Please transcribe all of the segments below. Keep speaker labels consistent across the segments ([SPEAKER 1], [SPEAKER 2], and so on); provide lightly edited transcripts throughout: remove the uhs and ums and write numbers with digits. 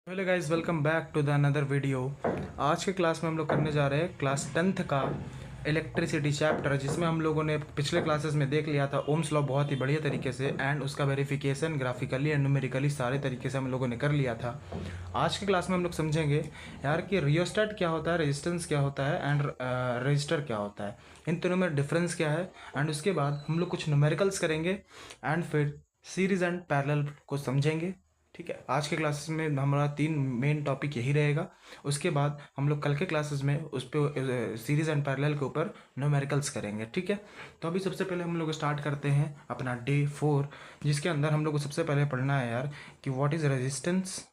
[SPEAKER 1] Hello guys, welcome back to the another video. आज के class में हम लोग करने जा रहे हैं क्लास 10th का इलेक्ट्रिसिटी चैप्टर, जिसमें हम लोगों ने पिछले क्लासेस में देख लिया था ओम्स लॉ बहुत ही बढ़िया तरीके से, एंड उसका वेरिफिकेशन ग्राफिकली एंड न्यूमेरिकली सारे तरीके से हम लोगों ने कर लिया था। आज के क्लास में हम लोग समझेंगे यार कि रियोस्टेट क्या होता है, रेजिस्टेंस क्या होता है एंड रजिस्टर क्या होता है, इन तीनों में डिफरेंस क्या है। एंड उसके बाद हम लोग कुछ न्यूमेरिकल्स करेंगे एंड फिर सीरीज एंड पैरेलल को समझेंगे। ठीक है, आज के क्लासेस में हमारा 3 मेन टॉपिक यही रहेगा। उसके बाद हम लोग कल के क्लासेस में उस पर सीरीज एंड पैरेलल के ऊपर न्यूमेरिकल्स करेंगे। ठीक है, तो अभी सबसे पहले हम लोग स्टार्ट करते हैं अपना डे 4, जिसके अंदर हम लोग को सबसे पहले पढ़ना है यार कि व्हाट इज़ रेजिस्टेंस,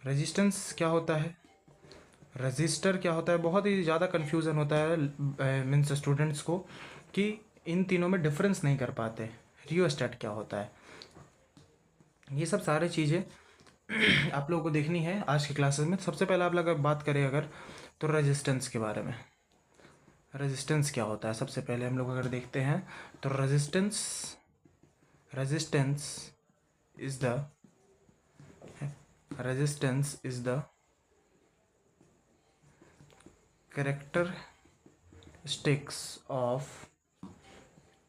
[SPEAKER 1] रेजिस्टेंस क्या होता है, रजिस्टर क्या होता है। बहुत ही ज़्यादा कन्फ्यूज़न होता है मीन्स स्टूडेंट्स को कि इन तीनों में डिफरेंस नहीं कर पाते। रियोस्टेट क्या होता है, ये सब सारी चीज़ें आप लोगों को देखनी है आज के क्लासेस में। सबसे पहले आप लोग बात करें अगर तो रेजिस्टेंस के बारे में। रेजिस्टेंस क्या होता है सबसे पहले हम लोग अगर देखते हैं तो resistance is the characteristics of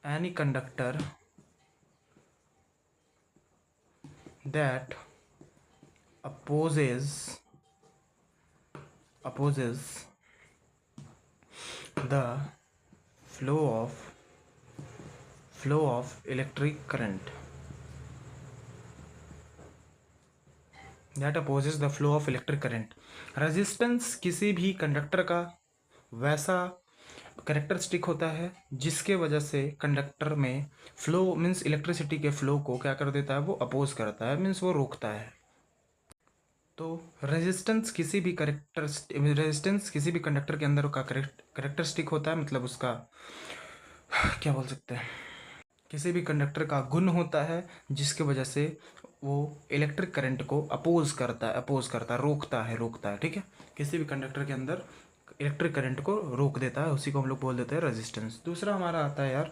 [SPEAKER 1] any conductor that opposes the flow of electric current, that opposes the flow of electric current। Resistance किसी भी कंडक्टर का वैसा कैरेक्टरिस्टिक होता है जिसके वजह से कंडक्टर में फ्लो मीन्स इलेक्ट्रिसिटी के फ्लो को क्या कर देता है, वो अपोज करता है, मीन्स वो रोकता है। तो रेजिस्टेंस किसी भी कंडक्टर के अंदर का कैरेक्टरिस्टिक होता है, मतलब उसका क्या बोल सकते हैं, किसी भी कंडक्टर का गुण होता है जिसके वजह से वो इलेक्ट्रिक करंट को अपोज करता है, रोकता है। ठीक है, किसी भी कंडक्टर के अंदर इलेक्ट्रिक करंट को रोक देता है, उसी को हम लोग बोल देते हैं रेजिस्टेंस। दूसरा हमारा आता है यार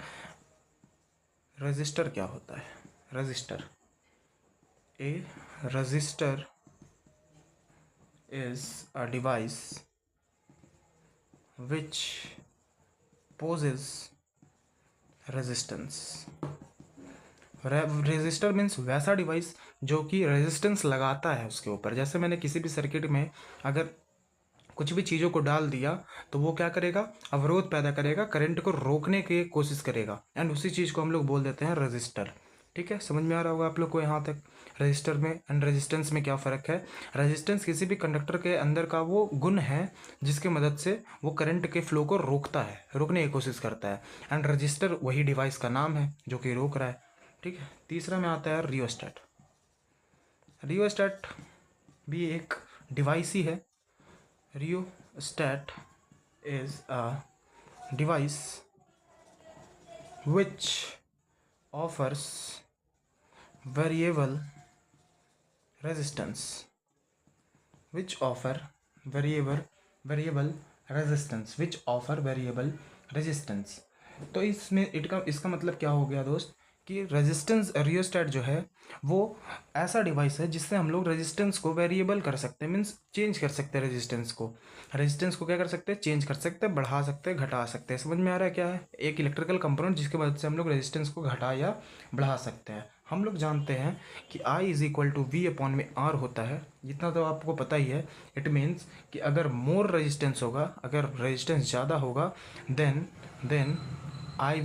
[SPEAKER 1] रजिस्टर क्या होता है। Register is a device which poses resistance। Register means वैसा डिवाइस जो कि रेजिस्टेंस लगाता है उसके ऊपर। जैसे मैंने किसी भी सर्किट में अगर कुछ भी चीज़ों को डाल दिया तो वो क्या करेगा, अवरोध पैदा करेगा, करंट को रोकने की कोशिश करेगा, एंड उसी चीज़ को हम लोग बोल देते हैं रजिस्टर। ठीक है, समझ में आ रहा होगा आप लोग को यहाँ तक रजिस्टर में एंड रेजिस्टेंस में क्या फ़र्क है। रेजिस्टेंस किसी भी कंडक्टर के अंदर का वो गुण है जिसके मदद से वो करंट के फ्लो को रोकता है, रोकने की कोशिश करता है, एंड रजिस्टर वही डिवाइस का नाम है जो कि रोक रहा है। ठीक है, तीसरा में आता है रियोस्टेट। रियोस्टेट भी एक डिवाइस ही है। Rheostat is a device which offers variable resistance, तो इसमें इसका मतलब क्या हो गया दोस्त कि रेजिस्टेंस रियोस्टेट जो है वो ऐसा डिवाइस है जिससे हम लोग रेजिस्टेंस को वेरिएबल कर सकते हैं, मीन्स चेंज कर सकते हैं। रेजिस्टेंस को क्या कर सकते हैं, चेंज कर सकते हैं, बढ़ा सकते हैं, घटा सकते हैं। समझ में आ रहा है क्या है, एक इलेक्ट्रिकल कंपोनेंट जिसकी मदद से हम लोग रेजिस्टेंस को घटा या बढ़ा सकते हैं। हम लोग जानते हैं कि I is equal to V upon में R होता है, जितना तो आपको पता ही है। इट मीन्स कि अगर मोर रेजिस्टेंस होगा, अगर रेजिस्टेंस ज़्यादा होगा then I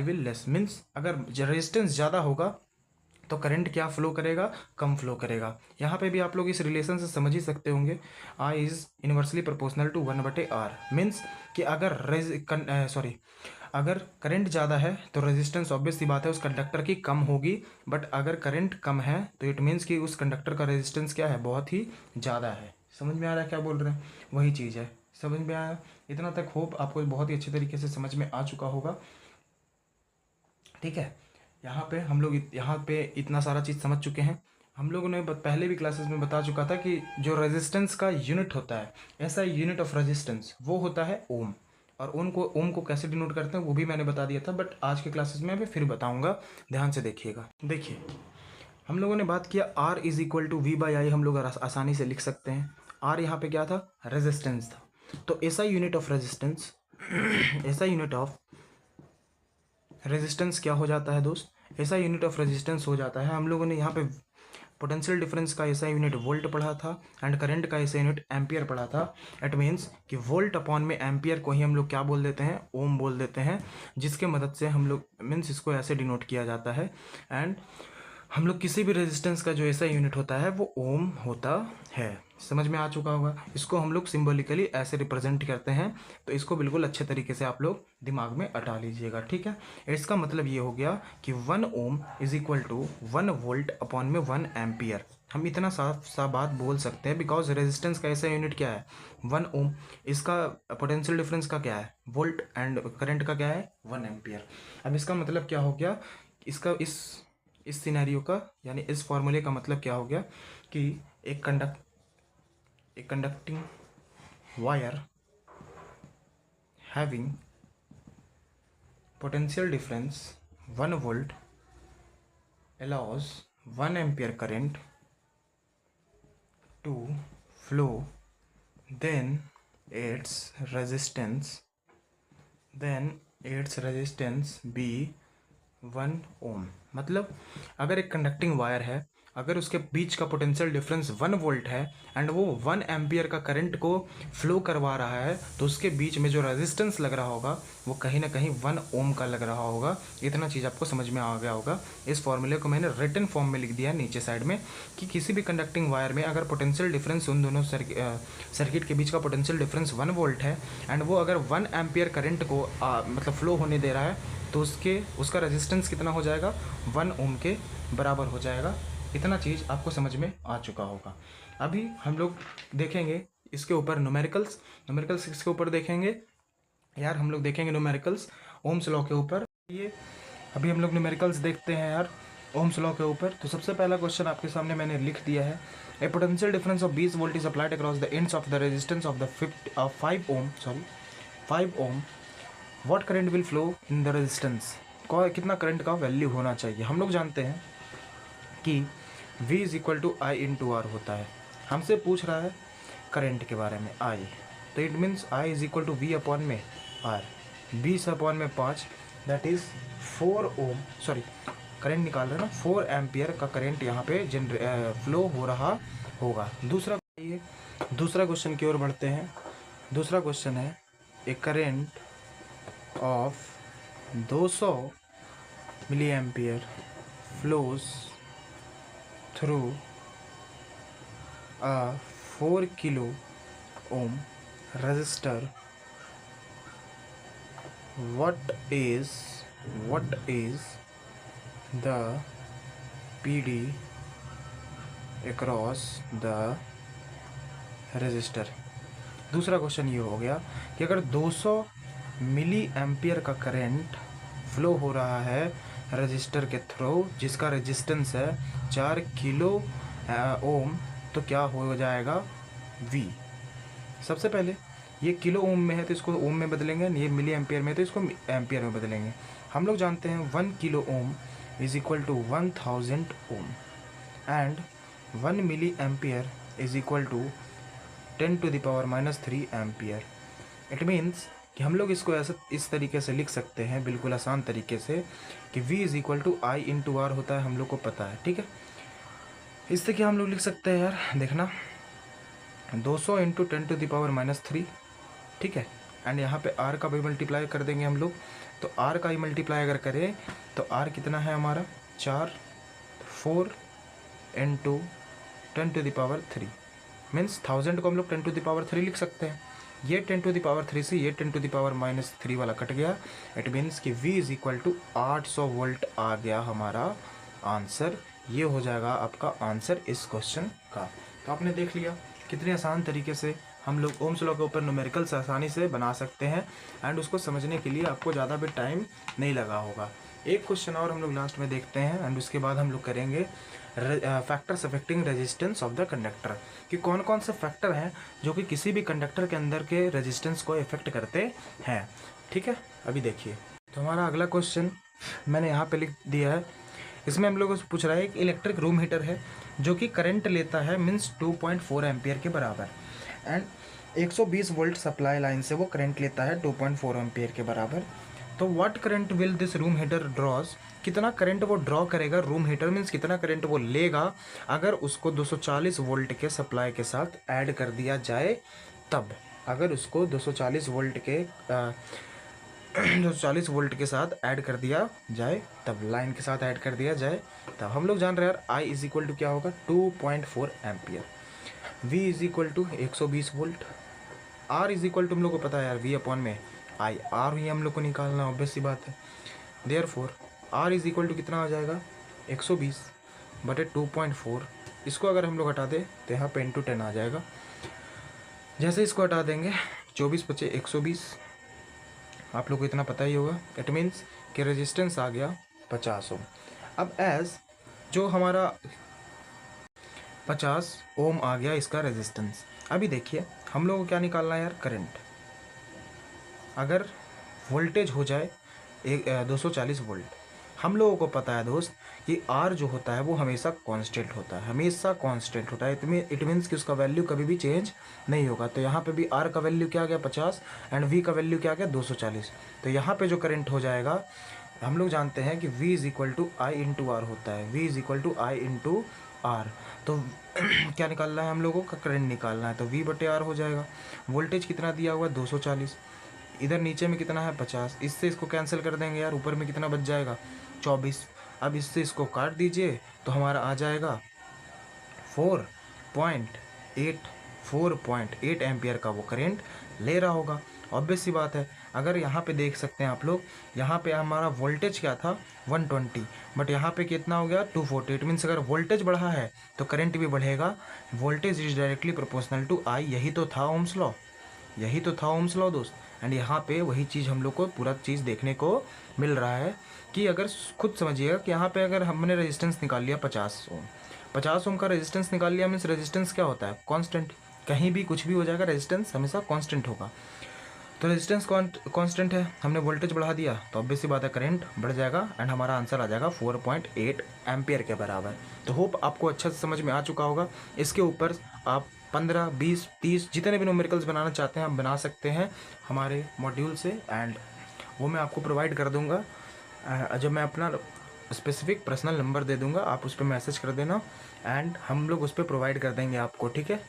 [SPEAKER 1] will less means अगर रेजिस्टेंस ज़्यादा होगा तो करंट क्या फ्लो करेगा, कम फ्लो करेगा। यहाँ पे भी आप लोग इस रिलेशन से समझ ही सकते होंगे, I is inversely proportional to 1/R। Means कि अगर करंट ज़्यादा है तो रेजिस्टेंस ऑब्वियस सी बात है उस कंडक्टर की कम होगी, बट अगर करंट कम है तो इट मीन्स कि उस कंडक्टर का रेजिस्टेंस क्या है, बहुत ही ज़्यादा है। समझ में आ रहा है क्या बोल रहे हैं, वही चीज़ है। समझ में आया इतना तक, होप आपको बहुत ही अच्छे तरीके से समझ में आ चुका होगा। ठीक है, यहाँ पे हम लोग यहाँ पे इतना सारा चीज़ समझ चुके हैं। हम लोगों ने पहले भी क्लासेस में बता चुका था कि जो रेजिस्टेंस का यूनिट होता है, ऐसा यूनिट ऑफ रेजिस्टेंस वो होता है ओम, और ओम को कैसे डिनोट करते हैं वो भी मैंने बता दिया था, बट आज के क्लासेस में मैं फिर बताऊंगा, ध्यान से देखिएगा। देखिए हम लोगों ने बात किया R is equal to V by I, हम लोग आसानी से लिख सकते हैं। R यहाँ पे क्या था, रेजिस्टेंस था। तो ऐसा यूनिट ऑफ रेजिस्टेंस ऐसा यूनिट ऑफ रेजिस्टेंस क्या हो जाता है दोस्त, ऐसा यूनिट ऑफ रेजिस्टेंस हो जाता है। हम लोगों ने यहाँ पे पोटेंशियल डिफरेंस का ऐसा यूनिट वोल्ट पढ़ा था एंड करंट का ऐसा यूनिट एम्पियर पढ़ा था। इट मीन्स कि वोल्ट अपॉन में एम्पियर को ही हम लोग क्या बोल देते हैं, ओम बोल देते हैं, जिसके मदद से हम लोग मीन्स इसको ऐसे डिनोट किया जाता है। एंड हम लोग किसी भी रेजिस्टेंस का जो ऐसा यूनिट होता है वो ओम होता है। समझ में आ चुका होगा। इसको हम लोग सिंबॉलिकली ऐसे रिप्रेजेंट करते हैं, तो इसको बिल्कुल अच्छे तरीके से आप लोग दिमाग में अटा लीजिएगा, ठीक है। इसका मतलब ये हो गया कि 1 ohm is equal to 1 volt upon में 1 एम्पियर। हम इतना साफ बात बोल सकते हैं बिकॉज रेजिस्टेंस का ऐसा यूनिट क्या है, 1 ओम। इसका पोटेंशियल डिफरेंस का क्या है, वोल्ट, एंड करंट का क्या है, 1 एम्पियर। अब इसका मतलब क्या हो गया, इसका इस सिनेरियो का यानी इस फॉर्मूले का मतलब क्या हो गया कि एक conducting wire having potential difference 1 volt allows 1 ampere current to flow, then its resistance be 1 ओम। मतलब अगर एक कंडक्टिंग वायर है, अगर उसके बीच का पोटेंशियल डिफरेंस 1 वोल्ट है एंड वो 1 एम्पियर का करंट को फ्लो करवा रहा है, तो उसके बीच में जो रेजिस्टेंस लग रहा होगा वो कहीं ना कहीं 1 ओम का लग रहा होगा। इतना चीज़ आपको समझ में आ गया होगा। इस फॉर्मूले को मैंने रिटन फॉर्म में लिख दिया है नीचे साइड में कि किसी भी कंडक्टिंग वायर में अगर पोटेंशियल डिफरेंस उन दोनों सर्किट के बीच का पोटेंशियल डिफरेंस 1 वोल्ट है एंड वो अगर 1 एम्पियर करंट को मतलब फ्लो होने दे रहा है, तो उसका रेजिस्टेंस कितना हो जाएगा, 1 ओम के बराबर हो जाएगा। इतना चीज़ आपको समझ में आ चुका होगा। अभी हम लोग देखेंगे इसके ऊपर न्यूमेरिकल्स इसके ऊपर देखेंगे यार, हम लोग देखेंगे न्यूमेरिकल्स ओम्स लॉ के ऊपर। ये अभी हम लोग न्यूमेरिकल्स देखते हैं यार ओम्स लॉ के ऊपर। तो सबसे पहला क्वेश्चन आपके सामने मैंने लिख दिया है, a potential difference of 20 volt is applied across the ends of the resistance of the 5 ohm, what current will flow in the resistance. कितना करंट का वैल्यू होना चाहिए। हम लोग जानते हैं कि V is equal to I into R होता है। हमसे पूछ रहा है करंट के बारे में I, तो it means I is equal to V upon में R, 20 अपॉन में 5 that is 4 ohm, sorry current निकाल रहे हैं ना, 4 एम्पियर का करंट यहाँ पे फ्लो हो रहा होगा। दूसरा क्वेश्चन की ओर बढ़ते हैं। दूसरा क्वेश्चन है a current of 200 milli ampere flows through a 4 kilo ohm resistor. What is the PD across the resistor। दूसरा क्वेश्चन ये हो गया कि अगर 200 मिली एम्पियर का करंट फ्लो हो रहा है रजिस्टर के थ्रू, जिसका रेजिस्टेंस है 4 किलो ओम, तो क्या हो जाएगा V। सबसे पहले ये किलो ओम में है तो इसको ओम में बदलेंगे, ये मिली एम्पियर में तो इसको एम्पियर में बदलेंगे। हम लोग जानते हैं 1 kilo ohm is equal to 1000 ohm and 1 milli ampere is equal to 10⁻³ ampere. It means कि हम लोग इसको ऐसे इस तरीके से लिख सकते हैं बिल्कुल आसान तरीके से कि V is equal to I into R होता है, हम लोग को पता है, ठीक है। इससे क्या हम लोग लिख सकते हैं यार, देखना 200 इंटू 10⁻³ ठीक है, एंड यहाँ पे R का भी मल्टीप्लाई कर देंगे हम लोग। तो R का ही मल्टीप्लाई अगर करें तो R कितना है हमारा 4 इंटू 10⁻³ मीन्स 1000 को हम लोग 10⁻³ लिख सकते हैं। ये 10⁻³ से ये 10⁻³ वाला कट गया। इट मीन्स कि V is equal to 800 volt आ गया हमारा आंसर। ये हो जाएगा आपका आंसर इस क्वेश्चन का। तो आपने देख लिया कितने आसान तरीके से हम लोग ओम्स लॉ के ऊपर न्यूमेरिकल्स आसानी से बना सकते हैं एंड उसको समझने के लिए आपको ज़्यादा भी टाइम नहीं लगा होगा। एक क्वेश्चन और हम लोग लास्ट में देखते हैं एंड उसके बाद हम लोग करेंगे factors affecting resistance of the conductor, कि कौन कौन से फैक्टर हैं जो कि किसी भी कंडक्टर के अंदर के रेजिस्टेंस को इफेक्ट करते हैं, ठीक है। अभी देखिए, तो हमारा अगला क्वेश्चन मैंने यहाँ पे लिख दिया है, इसमें हम लोगों से पूछ रहा है एक इलेक्ट्रिक रूम हीटर है जो कि करंट लेता है मीन्स 2.4 एम्पियर के बराबर, एंड 120 वोल्ट सप्लाई लाइन से वो करंट लेता है 2.4 एम्पियर के बराबर। तो what current will this room heater draws, कितना करंट वो ड्रॉ करेगा रूम हीटर, मीन्स कितना करंट वो लेगा अगर उसको 240 वोल्ट के सप्लाई के साथ ऐड कर दिया जाए तब, अगर उसको 240 वोल्ट के 240 वोल्ट के साथ ऐड कर दिया जाए तब, लाइन के साथ ऐड कर दिया जाए तब। हम लोग जान रहे हैं यार आई इज इक्वल टू क्या होगा 2.4 ampere, V is equal to 120 volt, R is equal to हम लोग को पता है यार वी अपॉन में आई, आर ही हम लोग को निकालना ऑब्वियस सी बात है। Therefore R is equal to कितना आ जाएगा 120 बटे 2.4, इसको अगर हम लोग हटा दें तो यहाँ पे इंटू 10 आ जाएगा। जैसे इसको हटा देंगे 24 बचे 120, आप लोग को इतना पता ही होगा। इट मीन्स कि रेजिस्टेंस आ गया 50 ओम। अब एज जो हमारा 50 ओम आ गया इसका रेजिस्टेंस, अभी देखिए हम लोग को क्या निकालना है यार करंट। अगर वोल्टेज हो जाए 240 वोल्ट, हम लोगों को पता है दोस्त कि आर जो होता है वो हमेशा कांस्टेंट होता है, हमेशा कांस्टेंट होता है। इट मीन्स कि उसका वैल्यू कभी भी चेंज नहीं होगा। तो यहाँ पे भी आर का वैल्यू क्या आ गया 50 एंड वी का वैल्यू क्या आ गया 240। तो यहाँ पे जो करंट हो जाएगा हम लोग जानते हैं कि v is equal to I into R होता है, v is equal to I into R. तो क्या निकालना है हम लोगों का करंट निकालना है, तो v बटे आर हो जाएगा। वोल्टेज कितना दिया हुआ है 240, इधर नीचे में कितना है 50, इससे इसको कैंसिल कर देंगे यार, ऊपर में कितना बच जाएगा 24। अब इससे इसको काट दीजिए तो हमारा आ जाएगा 4.8 एम्पियर का वो करंट ले रहा होगा। ऑब्वियस सी बात है। अगर यहाँ पे देख सकते हैं आप लोग, यहाँ पे हमारा वोल्टेज क्या था 120, बट यहाँ पे कितना हो गया 240। इट मीन्स अगर वोल्टेज बढ़ा है तो करंट भी बढ़ेगा। Voltage is directly proportional to I, यही तो था ओम्स लॉ, यही तो था ओम्स लॉ दोस्त। एंड यहाँ पे वही चीज़ हम लोग को पूरा चीज़ देखने को मिल रहा है कि अगर खुद समझिएगा कि यहाँ पे अगर हमने रेजिस्टेंस निकाल लिया 50 ओम, 50 ओम का रेजिस्टेंस निकाल लिया, मीन्स रेजिस्टेंस क्या होता है कांस्टेंट, कहीं भी कुछ भी हो जाएगा रेजिस्टेंस हमेशा कांस्टेंट होगा। तो रेजिस्टेंस कांस्टेंट है, हमने वोल्टेज बढ़ा दिया तो ऑब्वियस सी बात है करंट बढ़ जाएगा एंड हमारा आंसर आ जाएगा 4.8 एम्पियर के बराबर। तो होप आपको अच्छे से समझ में आ चुका होगा। इसके ऊपर आप 15, 20, 30 जितने भी न्यूमेरिकल्स बनाना चाहते हैं आप बना सकते हैं हमारे मॉड्यूल से, एंड वो मैं आपको प्रोवाइड कर दूंगा। जब मैं अपना स्पेसिफिक पर्सनल नंबर दे दूंगा आप उस पर मैसेज कर देना एंड हम लोग उस पर प्रोवाइड कर देंगे आपको, ठीक है।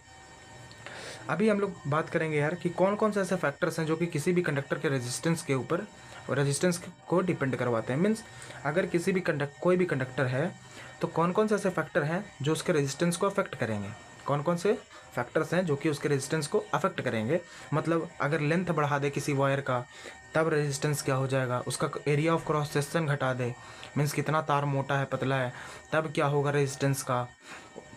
[SPEAKER 1] अभी हम लोग बात करेंगे यार कि कौन कौन से ऐसे फैक्टर्स हैं जो कि किसी भी कंडक्टर के रेजिस्टेंस के ऊपर रेजिस्टेंस को डिपेंड करवाते हैं। मीन्स अगर किसी भी कोई भी कंडक्टर है तो कौन कौन से ऐसे फैक्टर हैं जो उसके रेजिस्टेंस को अफेक्ट करेंगे, कौन कौन से फैक्टर्स हैं जो कि उसके रेजिस्टेंस को अफेक्ट करेंगे। मतलब अगर लेंथ बढ़ा दे किसी वायर का तब रेजिस्टेंस क्या हो जाएगा, उसका एरिया ऑफ क्रॉस सेक्शन घटा दे, मीन्स कितना तार मोटा है पतला है तब क्या होगा रेजिस्टेंस का।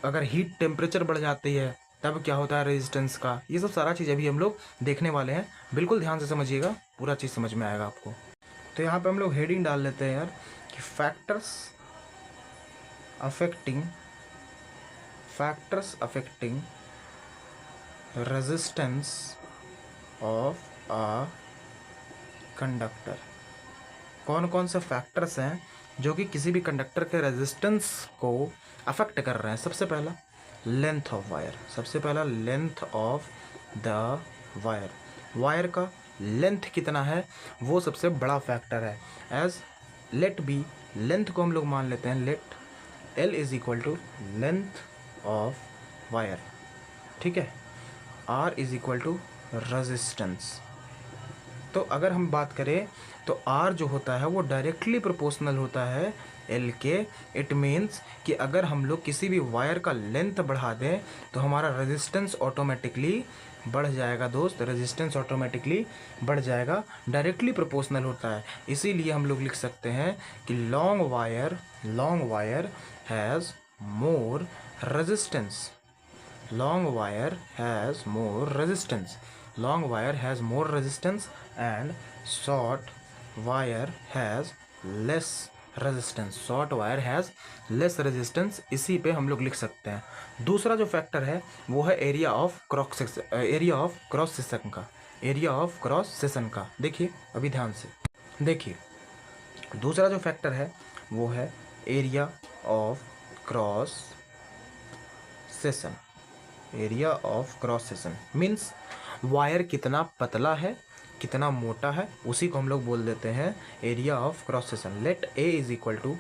[SPEAKER 1] अगर हीट टेम्परेचर बढ़ जाती है तब क्या होता है रेजिस्टेंस का। ये सब सारा चीज़ अभी हम लोग देखने वाले हैं, बिल्कुल ध्यान से समझिएगा, पूरा चीज़ समझ में आएगा आपको। तो यहाँ पे हम लोग हेडिंग डाल लेते हैं यार कि factors affecting resistance of a conductor. कौन कौन से फैक्टर्स हैं जो कि किसी भी कंडक्टर के रेजिस्टेंस को अफेक्ट कर रहे हैं। सबसे पहला लेंथ ऑफ वायर, सबसे पहला length of the wire, wire का लेंथ कितना है वो सबसे बड़ा फैक्टर है। एज लेट बी, लेंथ को हम लोग मान लेते हैं let L is equal to length of wire, ठीक है। R is equal to resistance. तो अगर हम बात करें तो R जो होता है वो डायरेक्टली प्रोपोर्शनल होता है L के। इट मीन्स कि अगर हम लोग किसी भी वायर का लेंथ बढ़ा दें तो हमारा रेजिस्टेंस ऑटोमेटिकली बढ़ जाएगा दोस्त, रेजिस्टेंस ऑटोमेटिकली बढ़ जाएगा, डायरेक्टली प्रोपोर्शनल होता है। इसीलिए हम लोग लिख सकते हैं कि long wire has more resistance, long wire has more resistance, long wire has more resistance and short wire has less resistance, short wire has less resistance. इसी पे हम लोग लिख सकते हैं। दूसरा जो फैक्टर है वो है एरिया ऑफ क्रॉस सेक्शन का, एरिया ऑफ क्रॉस सेक्शन का। देखिए अभी ध्यान से देखिए, दूसरा जो फैक्टर है वो है area of cross section, area of cross section means wire कितना पतला है कितना मोटा है, उसी को हम लोग बोल देते हैं area of cross section. Let A is equal to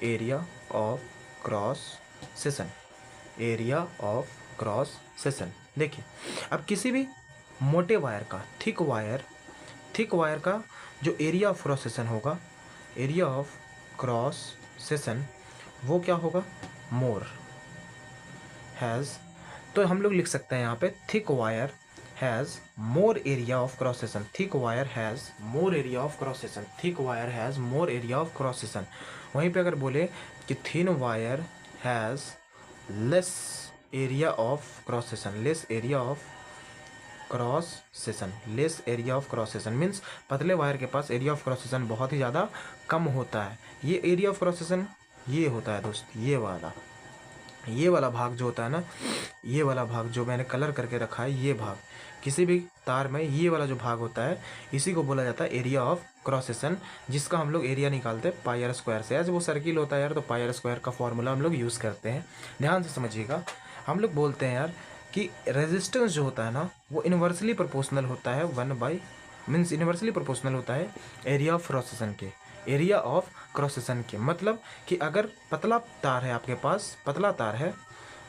[SPEAKER 1] area of cross section, area of cross section. देखिए अब किसी भी मोटे वायर का, थिक वायर का जो एरिया ऑफ क्रॉस सेक्शन होगा, एरिया ऑफ क्रॉस सेक्शन वो क्या होगा, मोर हैज़, तो हम लोग लिख सकते हैं यहाँ पे thick wire has more area of cross section, thick wire has more area of cross section, thick wire has more area of cross section. वहीं पे अगर बोले कि thin wire has less area of cross section, less area of cross section, less area of cross section means पतले wire के पास area of cross section बहुत ही ज़्यादा कम होता है। ये एरिया ऑफ क्रॉस सेक्शन ये होता है दोस्त, ये वाला भाग जो होता है ना, ये वाला भाग जो मैंने कलर करके रखा है, ये भाग किसी भी तार में ये वाला जो भाग होता है इसी को बोला जाता है एरिया ऑफ क्रॉस सेक्शन, जिसका हम लोग एरिया निकालते हैं पाई आर स्क्वायर से। एज वो सर्किल होता है यार तो पाई आर स्क्वायर का फॉर्मूला हम लोग यूज़ करते हैं। ध्यान से समझिएगा, हम लोग बोलते हैं यार कि रेजिस्टेंस जो होता है ना वो इन्वर्सली प्रोपोर्शनल होता है मीन्स इन्वर्सली प्रोपोर्शनल होता है एरिया ऑफ क्रॉस सेक्शन के, एरिया ऑफ क्रॉस सेक्शन के। मतलब कि अगर पतला तार है आपके पास, पतला तार है,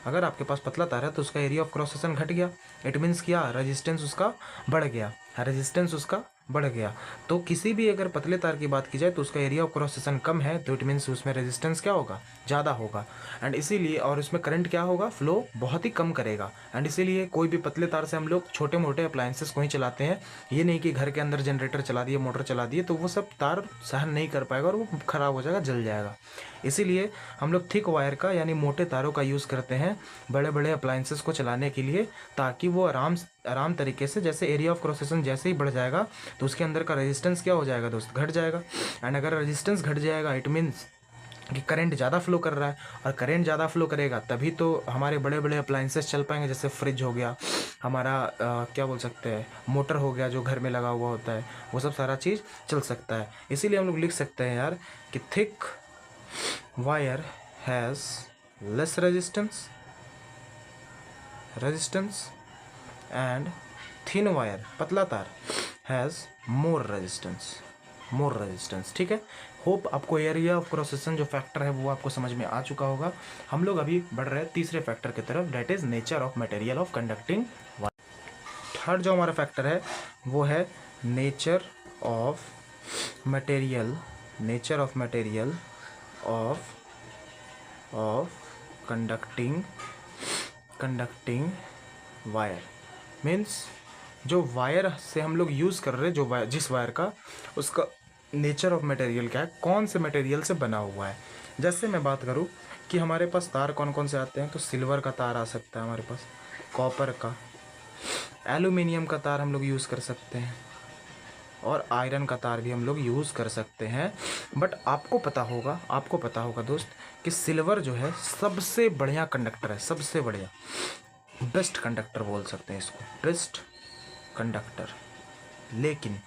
[SPEAKER 1] अगर आपके पास पतला तार है तो उसका एरिया ऑफ क्रॉस सेक्शन घट गया, इट मीन्स क्या, रेजिस्टेंस उसका बढ़ गया, रेजिस्टेंस उसका बढ़ गया। तो किसी भी अगर पतले तार की बात की जाए तो उसका एरिया ऑफ क्रॉस सेक्शन कम है तो इट मीन्स उसमें रेजिस्टेंस क्या होगा, ज़्यादा होगा, एंड इसीलिए और उसमें करंट क्या होगा, फ्लो बहुत ही कम करेगा। एंड इसीलिए कोई भी पतले तार से हम लोग छोटे मोटे अप्लायंसेस को ही चलाते हैं, ये नहीं कि घर के अंदर जनरेटर चला दिए, मोटर चला दिए, तो वो सब तार सहन नहीं कर पाएगा और वो ख़राब हो जाएगा, जल जाएगा। इसीलिए हम लोग थिक वायर का यानी मोटे तारों का यूज़ करते हैं बड़े बड़े अप्लायंसेस को चलाने के लिए, ताकि वो आराम तरीके से, जैसे एरिया ऑफ क्रॉस सेक्शन जैसे ही बढ़ जाएगा तो उसके अंदर का रेजिस्टेंस क्या हो जाएगा दोस्त, घट जाएगा। एंड अगर रेजिस्टेंस घट जाएगा इट मीन्स कि करंट ज़्यादा फ्लो कर रहा है, और करंट ज़्यादा फ्लो करेगा तभी तो हमारे बड़े बड़े अप्लायंसेस चल पाएंगे, जैसे फ्रिज हो गया हमारा, क्या बोल सकते हैं, मोटर हो गया जो घर में लगा हुआ होता है, वो सब सारा चीज़ चल सकता है। इसीलिए हम लोग लिख सकते हैं यार कि thick wire has less resistance and thin wire, पतला तार, हैज़ मोर रेजिस्टेंस। ठीक है, होप आपको एरिया ऑफ क्रॉस सेक्शन जो फैक्टर है वो आपको समझ में आ चुका होगा। हम लोग अभी बढ़ रहे हैं तीसरे फैक्टर की तरफ, that is nature of material of conducting wire. Third जो हमारा फैक्टर है वो है nature of material of conducting wire. Means जो वायर से हम लोग यूज़ कर रहे हैं, जो वायर, जिस वायर का, उसका नेचर ऑफ मटेरियल क्या है, कौन से मटेरियल से बना हुआ है। जैसे मैं बात करूँ कि हमारे पास तार कौन कौन से आते हैं, तो सिल्वर का तार आ सकता है हमारे पास, कॉपर का, एल्यूमिनियम का तार हम लोग यूज़ कर सकते हैं, और आयरन का तार भी हम लोग यूज़ कर सकते हैं। बट आपको पता होगा दोस्त कि सिल्वर जो है सबसे बढ़िया कंडक्टर है, सबसे बढ़िया, बेस्ट कंडक्टर बोल सकते हैं इसको, बेस्ट कंडक्टर। लेकिन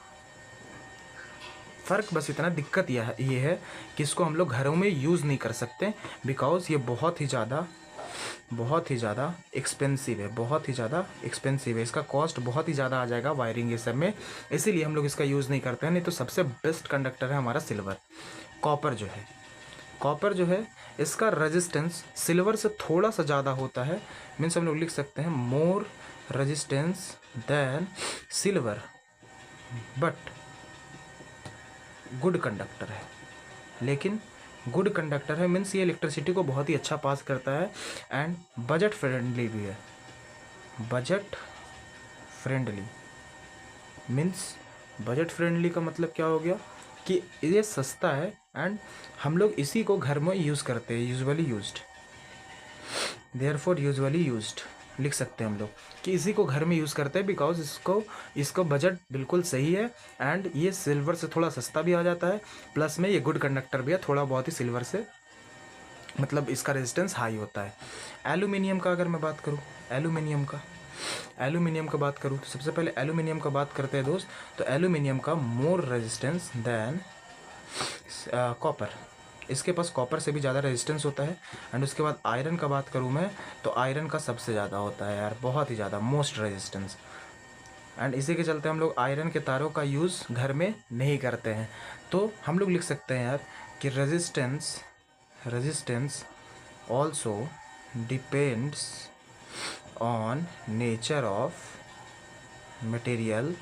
[SPEAKER 1] फ़र्क बस इतना, दिक्कत ये है कि इसको हम लोग घरों में यूज़ नहीं कर सकते, बिकॉज़ ये बहुत ही ज़्यादा एक्सपेंसिव है, इसका कॉस्ट बहुत ही ज़्यादा आ जाएगा वायरिंग ये सब में, इसीलिए हम लोग इसका यूज़ नहीं करते हैं। नहीं तो सबसे बेस्ट कंडक्टर है हमारा सिल्वर। कॉपर जो है इसका रेजिस्टेंस सिल्वर से थोड़ा सा ज़्यादा होता है, मीन्स हम लोग लिख सकते हैं more resistance then silver, but good conductor है। लेकिन गुड कंडक्टर है मीन्स ये इलेक्ट्रिसिटी को बहुत ही अच्छा पास करता है, एंड बजट फ्रेंडली भी है। बजट फ्रेंडली का मतलब क्या हो गया कि ये सस्ता है, एंड हम लोग इसी को घर में यूज़ करते हैं, यूजुअली यूज्ड लिख सकते हैं हम लोग कि इसी को घर में यूज़ करते हैं, बिकॉज इसको बजट बिल्कुल सही है, एंड ये सिल्वर से थोड़ा सस्ता भी आ जाता है, प्लस में ये गुड कंडक्टर भी है, थोड़ा बहुत ही सिल्वर से, मतलब इसका रेजिस्टेंस हाई होता है। एल्यूमिनियम का अगर मैं बात करूँ, एल्यूमिनियम का बात करूँ तो सबसे पहले एल्यूमिनियम का बात करते हैं दोस्त, तो एल्यूमिनियम का मोर रेजिस्टेंस देन कॉपर। इसके पास कॉपर से भी ज़्यादा रेजिस्टेंस होता है। एंड उसके बाद आयरन का बात करूँ मैं तो आयरन का सबसे ज़्यादा होता है यार, बहुत ही ज़्यादा, मोस्ट रेजिस्टेंस। एंड इसी के चलते हम लोग आयरन के तारों का यूज़ घर में नहीं करते हैं। तो हम लोग लिख सकते हैं यार कि resistance also depends on nature of material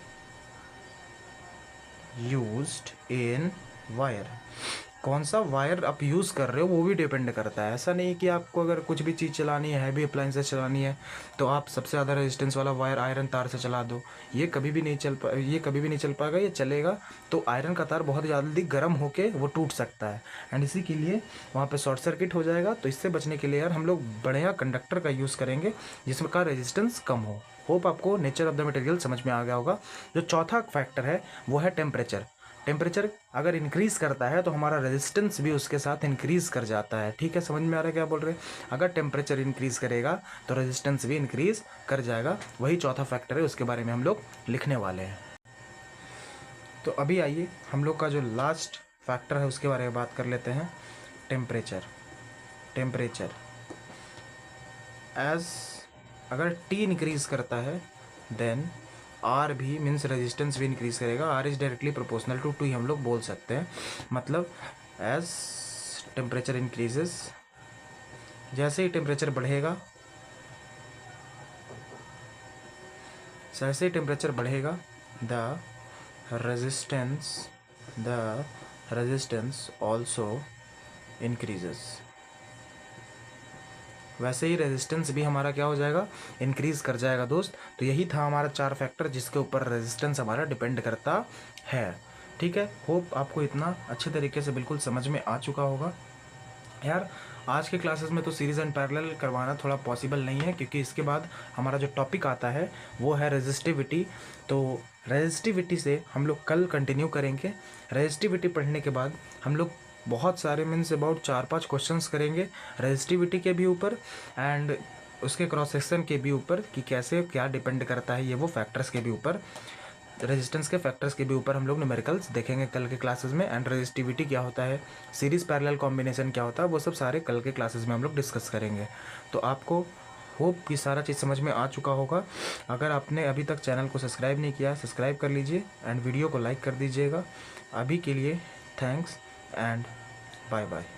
[SPEAKER 1] used in wire. कौन सा वायर आप यूज़ कर रहे हो वो भी डिपेंड करता है। ऐसा नहीं कि आपको अगर कुछ भी चीज़ चलानी है, हैवी अप्लाइंसेस चलानी है, तो आप सबसे ज़्यादा रेजिस्टेंस वाला वायर आयरन तार से चला दो। ये कभी भी नहीं चल पाएगा। ये चलेगा तो आयरन का तार बहुत जल्दी गर्म होके वो टूट सकता है। एंड इसी के लिए वहाँ पे शॉर्ट सर्किट हो जाएगा। तो इससे बचने के लिए यार हम लोग बढ़िया कंडक्टर का यूज़ करेंगे जिसमें का रेजिस्टेंस कम हो। होप आपको नेचर ऑफ द मटेरियल समझ में आ गया होगा। जो चौथा फैक्टर है वो है टेम्परेचर। टेम्परेचर अगर इंक्रीज़ करता है तो हमारा रेजिस्टेंस भी उसके साथ इंक्रीज़ कर जाता है। ठीक है, समझ में आ रहा है क्या बोल रहे हैं? अगर टेम्परेचर इंक्रीज़ करेगा तो रेजिस्टेंस भी इंक्रीज़ कर जाएगा। वही चौथा फैक्टर है, उसके बारे में हम लोग लिखने वाले हैं। तो अभी आइए हम लोग का जो लास्ट फैक्टर है उसके बारे में बात कर लेते हैं। टेम्परेचर एज अगर T इंक्रीज़ करता है देन आर भी मीन्स रेजिस्टेंस भी इंक्रीज़ करेगा। R is directly proportional to T हम लोग बोल सकते हैं। मतलब एज टेम्परेचर इंक्रीजेस, जैसे ही टेम्परेचर बढ़ेगा द रेजिस्टेंस ऑल्सो इंक्रीजेस। वैसे ही रेजिस्टेंस भी हमारा क्या हो जाएगा, इंक्रीज़ कर जाएगा दोस्त। तो यही था हमारा 4 फैक्टर जिसके ऊपर रेजिस्टेंस हमारा डिपेंड करता है। ठीक है, होप आपको इतना अच्छे तरीके से बिल्कुल समझ में आ चुका होगा। यार आज के क्लासेस में तो सीरीज़ एंड पैरेलल करवाना थोड़ा पॉसिबल नहीं है क्योंकि इसके बाद हमारा जो टॉपिक आता है वो है रेजिस्टिविटी। तो रेजिस्टिविटी से हम लोग कल कंटिन्यू करेंगे। रेजिस्टिविटी पढ़ने के बाद हम लोग बहुत सारे मीन्स अबाउट 4-5 क्वेश्चंस करेंगे रेजिस्टिविटी के भी ऊपर एंड उसके क्रॉस सेक्शन के भी ऊपर कि कैसे क्या डिपेंड करता है ये वो फैक्टर्स के भी ऊपर, रेजिस्टेंस के फैक्टर्स के भी ऊपर हम लोग न्यूमेरिकल्स देखेंगे कल के क्लासेस में। एंड रेजिस्टिविटी क्या होता है, सीरीज़ पैरेलल कॉम्बिनेशन क्या होता है, वो सब सारे कल के क्लासेस में हम लोग डिस्कस करेंगे। तो आपको होप कि सारा चीज़ समझ में आ चुका होगा। अगर आपने अभी तक चैनल को सब्सक्राइब नहीं किया सब्सक्राइब कर लीजिए एंड वीडियो को लाइक कर दीजिएगा। अभी के लिए थैंक्स एंड बाय बाय।